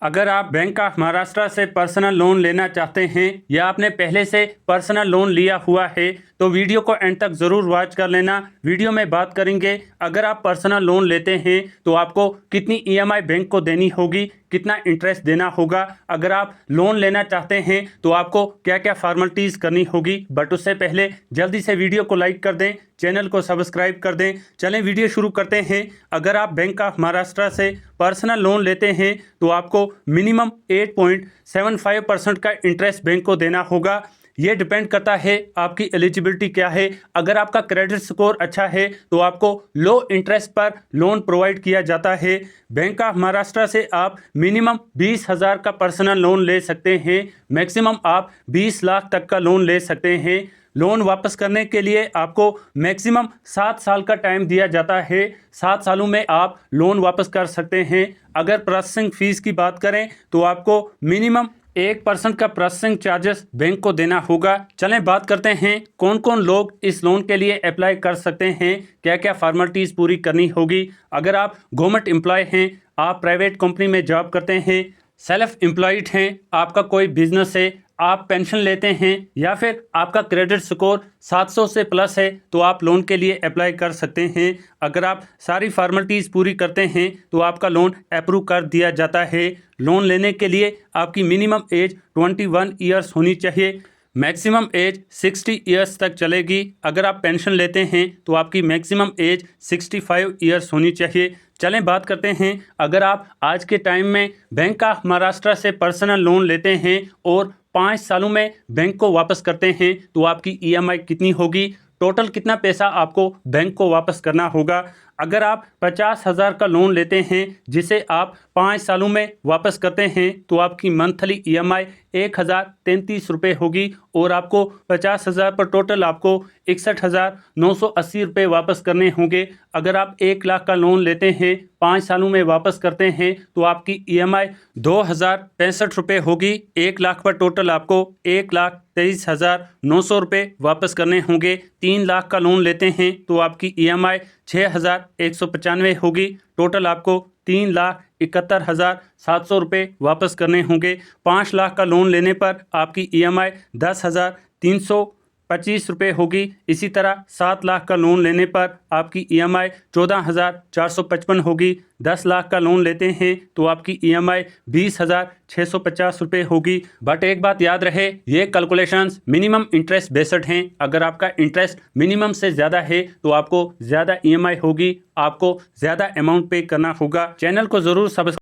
अगर आप bank of Maharashtra से पर्सनल लोन लेना चाहते हैं या आपने पहले से पर्सनल लोन लिया हुआ है तो वीडियो को एंड तक ज़रूर वॉच कर लेना। वीडियो में बात करेंगे अगर आप पर्सनल लोन लेते हैं तो आपको कितनी ईएमआई बैंक को देनी होगी, कितना इंटरेस्ट देना होगा, अगर आप लोन लेना चाहते हैं तो आपको क्या क्या फॉर्मेलिटीज़ करनी होगी। बट उससे पहले जल्दी से वीडियो को लाइक कर दें, चैनल को सब्सक्राइब कर दें। चलें वीडियो शुरू करते हैं। अगर आप बैंक ऑफ महाराष्ट्र से पर्सनल लोन लेते हैं तो आपको मिनिमम 8.75% का इंटरेस्ट बैंक को देना होगा। ये डिपेंड करता है आपकी एलिजिबिलिटी क्या है। अगर आपका क्रेडिट स्कोर अच्छा है तो आपको लो इंटरेस्ट पर लोन प्रोवाइड किया जाता है। बैंक ऑफ महाराष्ट्र से आप मिनिमम 20,000 का पर्सनल लोन ले सकते हैं, मैक्सिमम आप 20 लाख तक का लोन ले सकते हैं। लोन वापस करने के लिए आपको मैक्सिमम 7 साल का टाइम दिया जाता है। 7 सालों में आप लोन वापस कर सकते हैं। अगर प्रोसेसिंग फ़ीस की बात करें तो आपको मिनिमम 1% का प्रोसेसिंग चार्जेस बैंक को देना होगा। चलें बात करते हैं कौन कौन लोग इस लोन के लिए अप्लाई कर सकते हैं, क्या क्या फॉर्मेलिटीज़ पूरी करनी होगी। अगर आप गवर्नमेंट एम्प्लॉय हैं, आप प्राइवेट कंपनी में जॉब करते हैं, सेल्फ एम्प्लॉयड हैं, आपका कोई बिजनेस है, आप पेंशन लेते हैं या फिर आपका क्रेडिट स्कोर 700 से प्लस है तो आप लोन के लिए अप्लाई कर सकते हैं। अगर आप सारी फॉर्मेलिटीज़ पूरी करते हैं तो आपका लोन अप्रूव कर दिया जाता है। लोन लेने के लिए आपकी मिनिमम एज 21 ईयर्स होनी चाहिए, मैक्सिमम एज 60 ईयर्स तक चलेगी। अगर आप पेंशन लेते हैं तो आपकी मैक्सिमम एज 65 ईयर्स होनी चाहिए। चलें बात करते हैं अगर आप आज के टाइम में बैंक ऑफ महाराष्ट्र से पर्सनल लोन लेते हैं और 5 सालों में बैंक को वापस करते हैं तो आपकी ईएमआई कितनी होगी, टोटल कितना पैसा आपको बैंक को वापस करना होगा। अगर आप 50,000 का लोन लेते हैं जिसे आप 5 सालों में वापस करते हैं तो आपकी मंथली ईएमआई 1,033 रुपये होगी और आपको 50,000 पर टोटल आपको 61,980 रुपये वापस करने होंगे। अगर आप 1 लाख का लोन लेते हैं, 5 सालों में वापस करते हैं तो आपकी ईएमआई 2,065 रुपये होगी। 1 लाख पर टोटल आपको 1,23,900 रुपये वापस करने होंगे। 3 लाख का लोन लेते हैं तो आपकी ईएमआई 6,195 होगी। टोटल आपको 3,71,700 रुपये वापस करने होंगे। 5 लाख का लोन लेने पर आपकी ईएमआई 10,325 रुपये होगी। इसी तरह 7 लाख का लोन लेने पर आपकी ईएमआई 14,455 होगी। 10 लाख का लोन लेते हैं तो आपकी ईएमआई 20,650 रुपये होगी। बट एक बात याद रहे, ये कैलकुलेशंस मिनिमम इंटरेस्ट बेस्ड हैं। अगर आपका इंटरेस्ट मिनिमम से ज़्यादा है तो आपको ज़्यादा ईएमआई होगी, आपको ज़्यादा अमाउंट पे करना होगा। चैनल को ज़रूर सब्सक्राइब